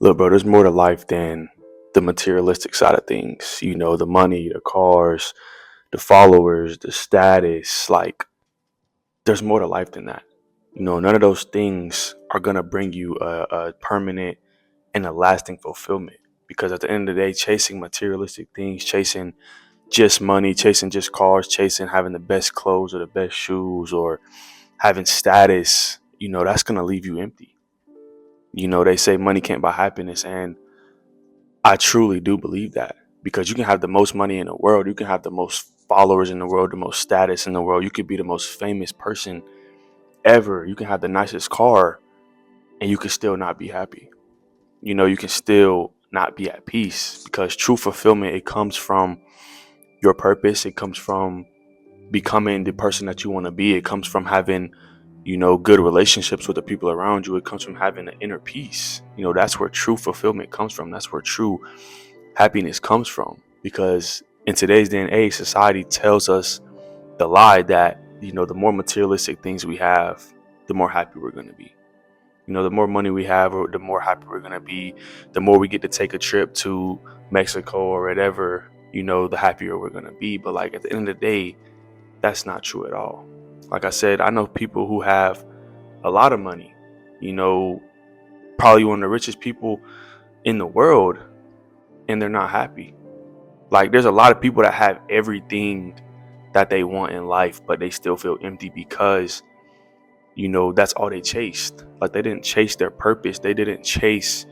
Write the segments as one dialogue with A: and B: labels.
A: Look, bro, there's more to life than the materialistic side of things. The money, the cars, the followers, the status. Like, there's more to life than that. None of those things are going to bring you a permanent and a lasting fulfillment. Because at the end of the day, chasing materialistic things, chasing just money, chasing just cars, chasing having the best clothes or the best shoes or having status, that's going to leave you empty. They say money can't buy happiness. And I truly do believe that, because you can have the most money in the world, you can have the most followers in the world, the most status in the world, you could be the most famous person ever, you can have the nicest car, and you can still not be happy. You can still not be at peace, because true fulfillment, it comes from your purpose, it comes from becoming the person that you want to be, it comes from having good relationships with the people around you, it comes from having an inner peace. That's where true fulfillment comes from, that's where true happiness comes from. Because in today's day and age, society tells us the lie that the more materialistic things we have, the more happy we're going to be. The more money we have, or the more happy we're going to be. The more we get to take a trip to Mexico or whatever, the happier we're going to be. But like, at the end of the day, that's not true at all. Like I said, I know people who have a lot of money, you know probably one of the richest people in the world, and they're not happy. Like, there's a lot of people that have everything that they want in life, but they still feel empty, because that's all they chased. Like, they didn't chase their purpose, they didn't chase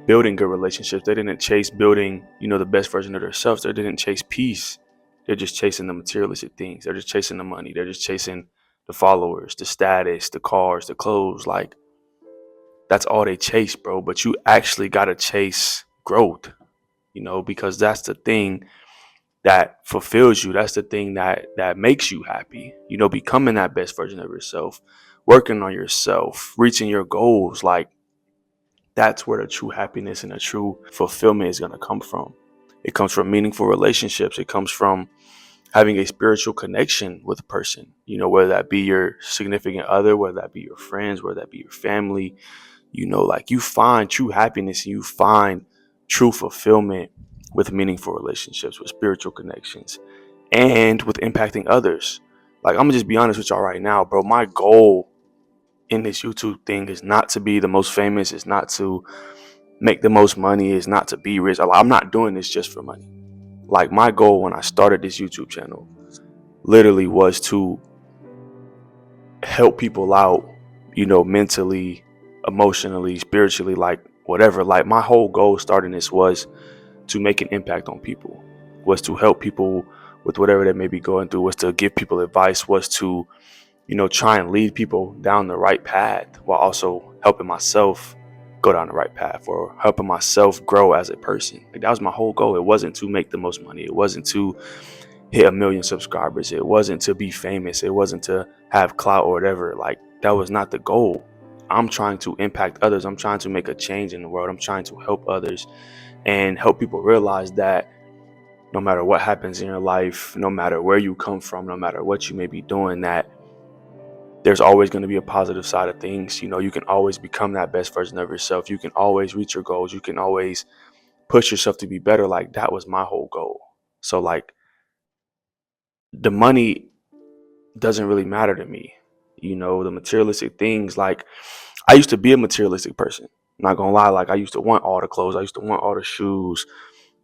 A: building good relationships, they didn't chase building the best version of themselves, they didn't chase peace. They're just chasing the materialistic things, they're just chasing the money, they're just chasing the followers, the status, the cars, the clothes. Like, that's all they chase, bro. But you actually got to chase growth, because that's the thing that fulfills you, that's the thing that makes you happy, becoming that best version of yourself, working on yourself, reaching your goals. Like, that's where the true happiness and the true fulfillment is going to come from. It comes from meaningful relationships, it comes from having a spiritual connection with a person, whether that be your significant other, whether that be your friends, whether that be your family. Like, you find true happiness and you find true fulfillment with meaningful relationships, with spiritual connections, and with impacting others. Like, I'm gonna just be honest with y'all right now, bro. My goal in this YouTube thing is not to be the most famous, it's not to make the most money, it's not to be rich. I'm not doing this just for money. Like, my goal when I started this YouTube channel literally was to help people out, mentally, emotionally, spiritually, like whatever. Like, my whole goal starting this was to make an impact on people, was to help people with whatever they may be going through, was to give people advice, was to, try and lead people down the right path, while also helping myself go down the right path, or helping myself grow as a person. Like, that was my whole goal. It wasn't to make the most money, it wasn't to hit 1 million subscribers, it wasn't to be famous, it wasn't to have clout or whatever. Like, that was not the goal. I'm trying to impact others, I'm trying to make a change in the world, I'm trying to help others and help people realize that no matter what happens in your life, no matter where you come from, no matter what you may be doing, that there's always going to be a positive side of things. You can always become that best version of yourself, you can always reach your goals, you can always push yourself to be better. Like, that was my whole goal. So, like, the money doesn't really matter to me. The materialistic things, like, I used to be a materialistic person. I'm not gonna lie, like, I used to want all the clothes, I used to want all the shoes,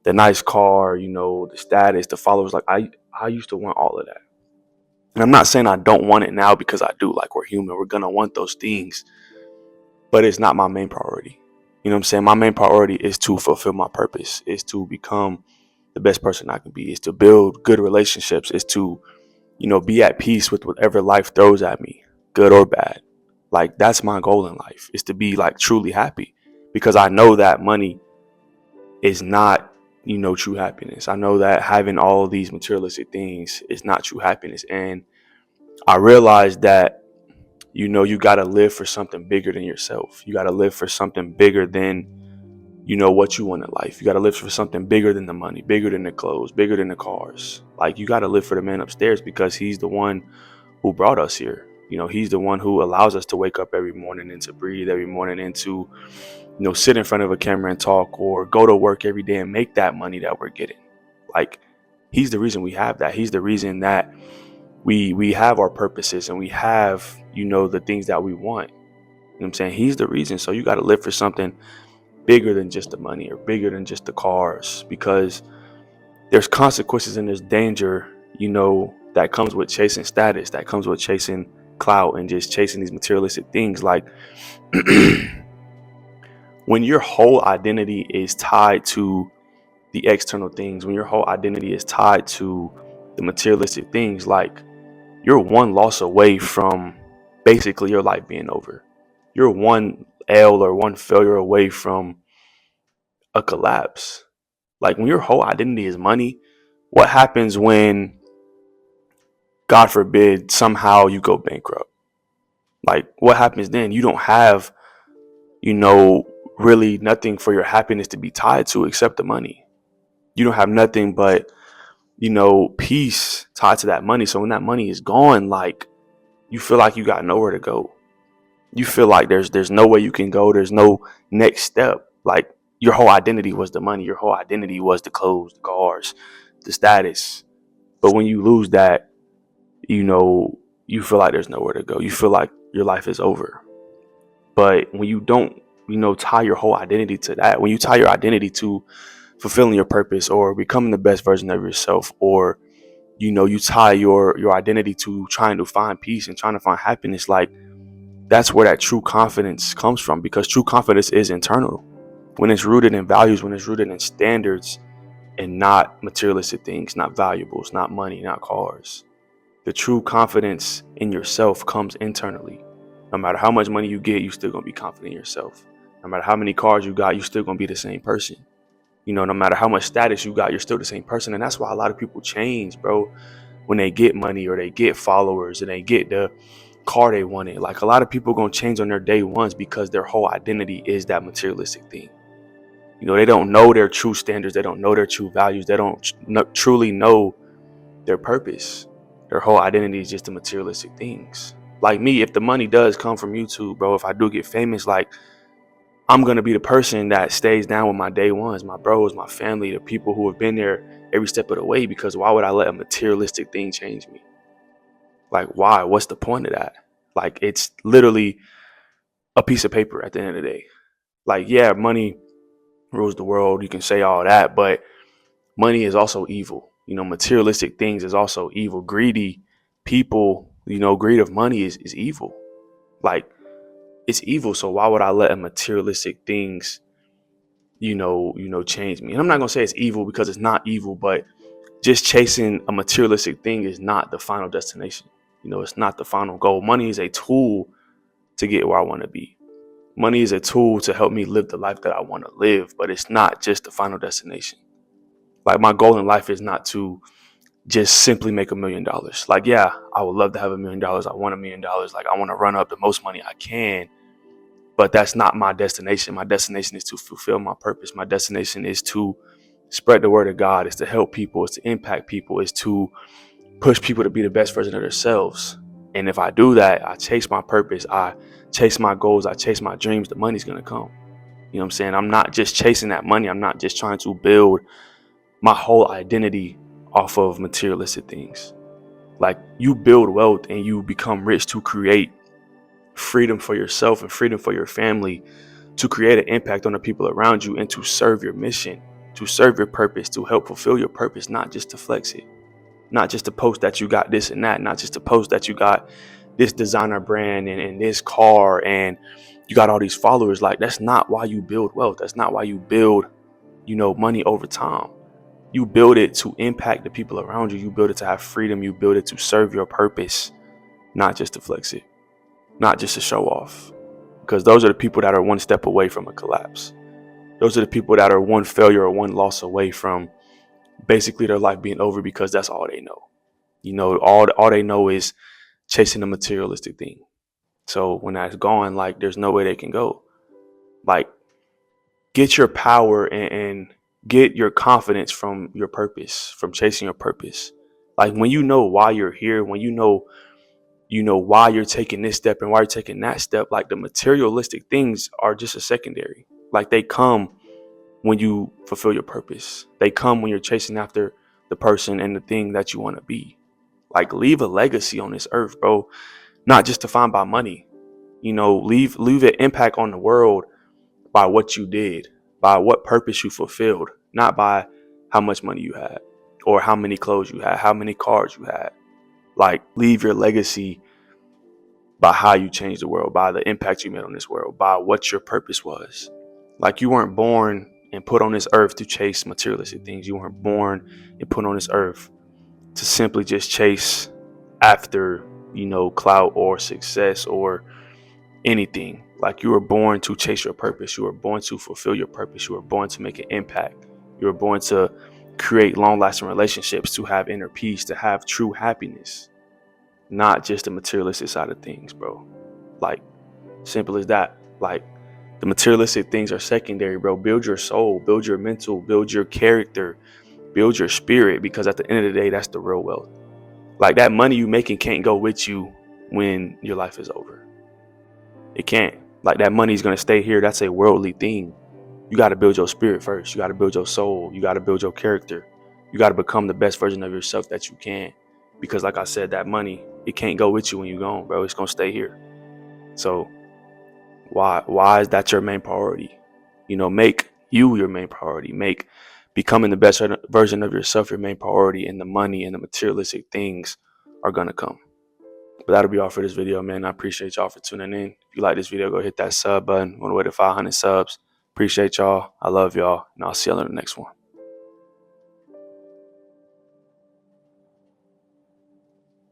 A: the nice car, the status, the followers. Like, I used to want all of that. And I'm not saying I don't want it now, because I do. Like, we're human, we're gonna want those things, but it's not my main priority. You know what I'm saying? My main priority is to fulfill my purpose, is to become the best person I can be, is to build good relationships, is to be at peace with whatever life throws at me, good or bad. Like, that's my goal in life, is to be, like, truly happy, because I know that money is not, true happiness. I know that having all of these materialistic things is not true happiness. And I realized that, you got to live for something bigger than yourself. You got to live for something bigger than, what you want in life. You got to live for something bigger than the money, bigger than the clothes, bigger than the cars. Like, you got to live for the man upstairs, because he's the one who brought us here. He's the one who allows us to wake up every morning and to breathe every morning and to sit in front of a camera and talk, or go to work every day and make that money that we're getting. Like, he's the reason we have that. He's the reason that we have our purposes, and we have, the things that we want. You know what I'm saying? He's the reason. So you got to live for something bigger than just the money, or bigger than just the cars, because there's consequences and there's danger, that comes with chasing status, that comes with chasing clout, and just chasing these materialistic things. Like, when your whole identity is tied to the external things, when your whole identity is tied to the materialistic things, like, you're one loss away from basically your life being over. You're one L or one failure away from a collapse. Like, when your whole identity is money, what happens when, God forbid, somehow you go bankrupt? Like, what happens then? You don't have, really nothing for your happiness to be tied to except the money. You don't have nothing but, peace tied to that money. So when that money is gone, like, you feel like you got nowhere to go. You feel like there's no way you can go. There's no next step. Like, your whole identity was the money. Your whole identity was the clothes, the cars, the status. But when you lose that, you feel like there's nowhere to go. You feel like your life is over. But when you don't, tie your whole identity to that, when you tie your identity to fulfilling your purpose, or becoming the best version of yourself, or, you tie your identity to trying to find peace and trying to find happiness, like, that's where that true confidence comes from, because true confidence is internal. When it's rooted in values, when it's rooted in standards, and not materialistic things, not valuables, not money, not cars. The true confidence in yourself comes internally. No matter how much money you get, you're still going to be confident in yourself. No matter how many cars you got, you're still going to be the same person. No matter how much status you got, you're still the same person. And that's why a lot of people change, bro, when they get money, or they get followers, and they get the car they wanted. Like, a lot of people going to change on their day ones because their whole identity is that materialistic thing. They don't know their true standards. They don't know their true values. They don't truly know their purpose. Their whole identity is just the materialistic things. Like me, if the money does come from YouTube, bro, if I do get famous, like, I'm going to be the person that stays down with my day ones, my bros, my family, the people who have been there every step of the way, because why would I let a materialistic thing change me? Like, why? What's the point of that? Like, it's literally a piece of paper at the end of the day. Like, yeah, money rules the world. You can say all that, but money is also evil. Materialistic things is also evil. Greedy people, greed of money is evil. Like, it's evil. So why would I let a materialistic things, change me? And I'm not gonna say it's evil, because it's not evil, but just chasing a materialistic thing is not the final destination. It's not the final goal. Money is a tool to get where I want to be. Money is a tool to help me live the life that I want to live, but it's not just the final destination. Like, my goal in life is not to just simply make $1 million. Like, yeah, I would love to have $1 million. I want $1 million. Like, I want to run up the most money I can, but that's not my destination. My destination is to fulfill my purpose. My destination is to spread the word of God. It's to help people. It's to impact people. It's to push people to be the best version of themselves. And if I do that, I chase my purpose, I chase my goals, I chase my dreams, the money's going to come. You know what I'm saying? I'm not just chasing that money. I'm not just trying to build my whole identity off of materialistic things. Like, you build wealth and you become rich to create freedom for yourself and freedom for your family, to create an impact on the people around you, and to serve your mission, to serve your purpose, to help fulfill your purpose, not just to flex it, not just to post that you got this and that, not just to post that you got this designer brand and this car and you got all these followers. Like, that's not why you build wealth. That's not why you build, money over time. You build it to impact the people around you. You build it to have freedom. You build it to serve your purpose, not just to flex it, not just to show off. Because those are the people that are one step away from a collapse. Those are the people that are one failure or one loss away from basically their life being over, because that's all they know. All they know is chasing a materialistic thing. So when that's gone, like, there's no way they can go. Like, get your power and get your confidence from your purpose, from chasing your purpose. Like, when you know why you're here, when you know why you're taking this step and why you're taking that step, like, the materialistic things are just a secondary. Like, they come when you fulfill your purpose. They come when you're chasing after the person and the thing that you want to be. Like, leave a legacy on this earth, bro. Not just defined by money. Leave an impact on the world by what you did, by what purpose you fulfilled, not by how much money you had or how many clothes you had, how many cars you had. Like, leave your legacy by how you changed the world, by the impact you made on this world, by what your purpose was. Like, you weren't born and put on this earth to chase materialistic things. You weren't born and put on this earth to simply just chase after, clout or success or anything. Like, you were born to chase your purpose. You were born to fulfill your purpose. You were born to make an impact. You were born to create long-lasting relationships, to have inner peace, to have true happiness, not just the materialistic side of things, bro. Like, simple as that. Like, the materialistic things are secondary, bro. Build your soul, build your mental, build your character, build your spirit, because at the end of the day, that's the real wealth. Like, that money you making can't go with you when your life is over. It can't. Like, that money is going to stay here. That's a worldly thing. You got to build your spirit first. You got to build your soul. You got to build your character. You got to become the best version of yourself that you can. Because like I said, that money, it can't go with you when you're gone, bro. It's going to stay here. So why is that your main priority? Make you your main priority. Make becoming the best version of yourself your main priority, and the money and the materialistic things are going to come. But that'll be all for this video, man. I appreciate y'all for tuning in. If you like this video, go hit that sub button. On the way to 500 subs. Appreciate y'all. I love y'all. And I'll see y'all in the next one.